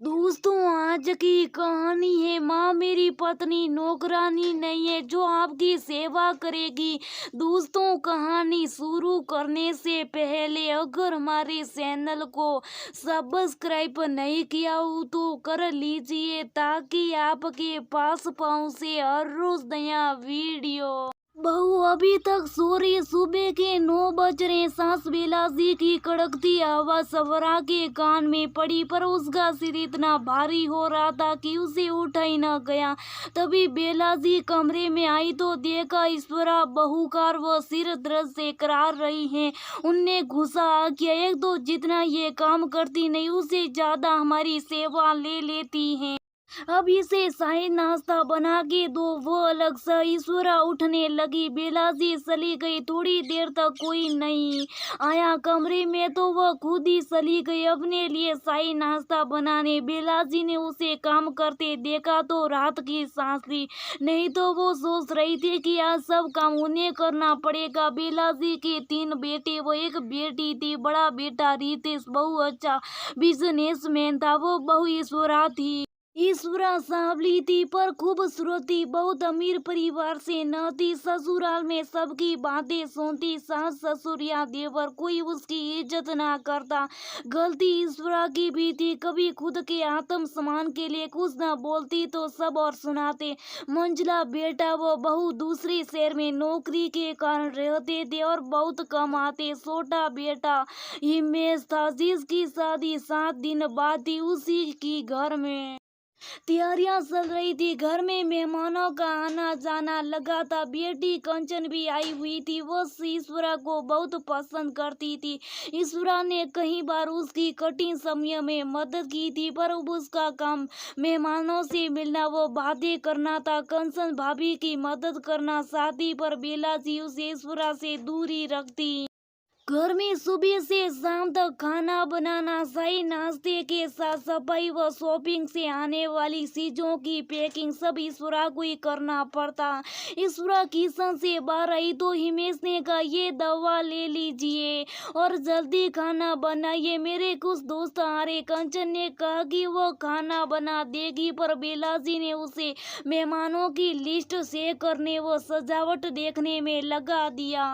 दोस्तों, आज की कहानी है माँ मेरी पत्नी नौकरानी नहीं है जो आपकी सेवा करेगी। दोस्तों, कहानी शुरू करने से पहले अगर हमारे चैनल को सब्सक्राइब नहीं किया हो तो कर लीजिए ताकि आपके पास पहुँचे हर रोज नया वीडियो। बहू अभी तक सो रही। सुबह के 9 बज रहे। सांस बेलाजी की कड़कती आवाज सवरा के कान में पड़ी, पर उसका सिर इतना भारी हो रहा था कि उसे उठा ही न गया। तभी बेलाजी कमरे में आई तो देखा ईश्वरा बहुकार व सिर दर्द से करार रही हैं। उनने गुस्सा किया, एक तो जितना ये काम करती नहीं उससे ज्यादा हमारी सेवा ले लेती हैं। अब इसे शाही नाश्ता बना के दो। वो अलग सा। ईश्वरा उठने लगी। बेलाजी चली गई। थोड़ी देर तक कोई नहीं आया कमरे में तो वह खुद ही चली गई अपने लिए शाही नाश्ता बनाने। बेलाजी ने उसे काम करते देखा तो रात की सांस ली। नहीं तो वो सोच रही थी कि आज सब काम उन्हें करना पड़ेगा। बेलाजी के 3 बेटे व एक बेटी थी। बड़ा बेटा रितेश बहुत अच्छा बिजनेसमैन था। वो बहू ईश्वरा थी। ईश्वरा सांवली थी पर खूबसूरत थी। बहुत अमीर परिवार से न थी। ससुराल में सबकी बातें सुनती। सास ससुर या देवर कोई उसकी इज्जत ना करता। गलती ईश्वरा की भी थी। कभी खुद के आत्म सम्मान के लिए कुछ न बोलती तो सब और सुनाते। मंझला बेटा व बहू दूसरे शहर में नौकरी के कारण रहते थे और बहुत कम आते। छोटा बेटा हिमेश था जिसकी शादी 7 दिन बाद थी। उसी की घर में तैयारियां चल रही थी। घर में मेहमानों का आना जाना लगा था। बेटी कंचन भी आई हुई थी। वो ईश्वरा को बहुत पसंद करती थी। ईश्वरा ने कई बार उसकी कठिन समय में मदद की थी, पर अब उसका काम मेहमानों से मिलना व बातें करना था। कंचन भाभी की मदद करना चाहती पर बेलाजी उसे ईश्वरा से दूरी रखती। घर में सुबह से शाम तक खाना बनाना, शाही नाश्ते के साथ सफाई व शॉपिंग से आने वाली चीजों की पैकिंग सब ईश्वरा को ही करना पड़ता। ईश्वरा किचन से बाहर आई तो हिमेश ने कहा, ये दवा ले लीजिए और जल्दी खाना बनाइए, मेरे कुछ दोस्त आ रहे। कंचन ने कहा कि वो खाना बना देगी, पर बेलाजी ने उसे मेहमानों की लिस्ट शेयर करने व सजावट देखने में लगा दिया।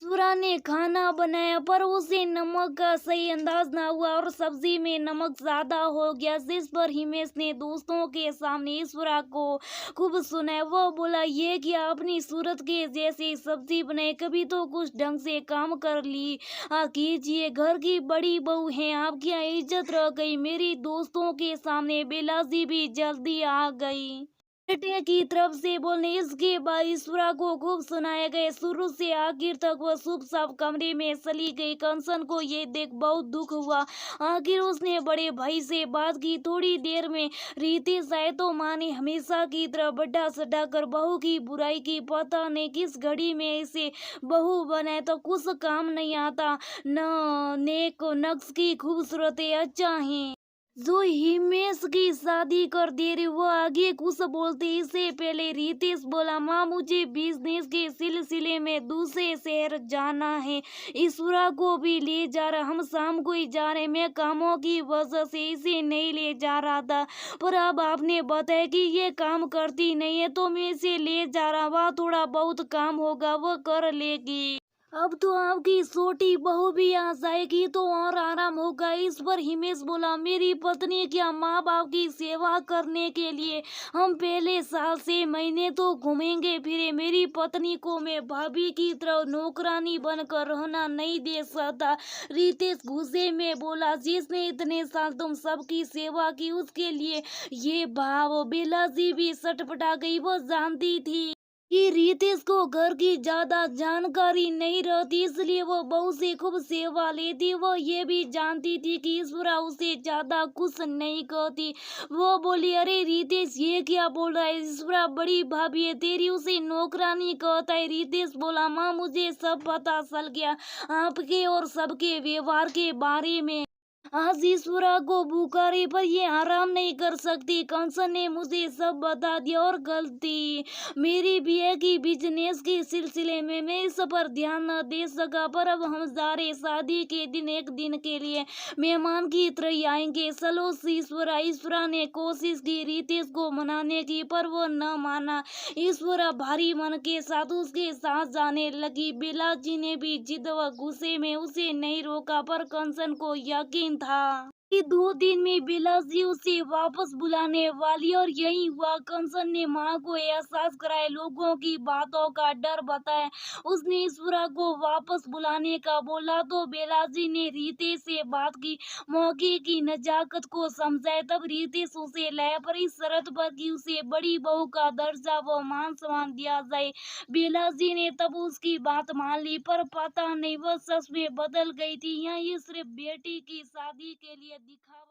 ईश्वरा ने खाना बनाया पर उसे नमक का सही अंदाज ना हुआ और सब्जी में नमक ज्यादा हो गया, जिस पर हिमेश ने दोस्तों के सामने ईश्वरा को खूब सुनाया। वो बोला, ये क्या अपनी सूरत के जैसी सब्जी बनाई, कभी तो कुछ ढंग से काम कर ली कीजिए। घर की बड़ी बहू है, आपकी यहाँ इज्जत रह गई। मेरी दोस्तों के सामने बेलाजी भी जल्दी आ गई। बेटे की तरफ से बोलने इसके बाद ईश्वरा को खूब सुनाया गया। शुरू से आखिर तक वह चुपचाप कमरे में चली गई। कंचन को ये देख बहुत दुख हुआ। आखिर उसने बड़े भाई से बात की। थोड़ी देर में रितेश आए तो माँ ने हमेशा की तरह बड्डा सटाकर बहू की बुराई की। पता नहीं किस घड़ी में इसे बहू बनाए तो कुछ काम नहीं आता। न नेक नक्श की खूबसूरत है, अच्छा है जो हिमेश की शादी कर दे रही। वो आगे कुछ बोलते इससे पहले रितेश बोला, माँ मुझे बिजनेस के सिलसिले में दूसरे शहर जाना है। ईश्वरा को भी ले जा रहा। हम शाम को ही जा रहे। मैं कामों की वजह से इसे नहीं ले जा रहा था, पर अब आपने बताया कि ये काम करती नहीं है तो मैं इसे ले जा रहा। वहाँ थोड़ा बहुत काम होगा वो कर लेगी। अब तो आपकी छोटी बहू भी आ जाएगी तो और आराम होगा। इस पर हिमेश बोला, मेरी पत्नी क्या माँ बाप की सेवा करने के लिए हम पहले साल से महीने तो घूमेंगे फिरे। मेरी पत्नी को मैं भाभी की तरह नौकरानी बनकर रहना नहीं दे सकता। रितेश गुस्से में बोला, जिसने इतने साल तुम सबकी सेवा की उसके लिए ये भाव। बेलाजी भी सटपटा गई। वो जानती थी कि रितेश को घर की ज्यादा जानकारी नहीं रहती, इसलिए वो बहू से खूब सेवा लेती। वो ये भी जानती थी कि ईश्वरा उसे ज्यादा कुछ नहीं कहती। वो बोली, अरे रितेश ये क्या बोल रहा है, ईश्वरा बड़ी भाभी है तेरी, उसे नौकरानी कहता है। रितेश बोला, माँ मुझे सब पता चल गया आपके और सबके व्यवहार के बारे में। आज ईश्वरा को पुकारे पर ये आराम नहीं कर सकती। कंसन ने मुझे सब बता दिया और गलती मेरी भी है कि बिजनेस के सिलसिले में मैं इस पर ध्यान न दे सका। पर अब हम जा रहे शादी के दिन एक दिन के लिए मेहमान की तरह ही आएंगे। चलो ईश्वरा। ईश्वरा ने कोशिश की रितेश को मनाने की पर वो न माना। ईश्वरा भारी मन के साथ उसके साथ जाने लगी। बिलाजी ने भी जिद व गुस्से में उसे नहीं रोका पर कंचन को यकीन था कि 2 दिन में बिलासी उसे वापस बुलाने वाली। और यही हुआ। कंचन ने माँ को एहसास कराए, लोगों की बातों का डर बताया। उसने ईश्वरा को वापस बुलाने का बोला तो बेलाजी ने रितेश से बात की, मौके की नजाकत को समझाए। तब रितेश उसे लाया पर इस शर्त पर कि उसे बड़ी बहू का दर्जा व मान सम्मान दिया जाए। बेलाजी ने तब उसकी बात मान ली पर पता नहीं वह सच में बदल गई थी या ये सिर्फ बेटी की शादी के लिए दिखा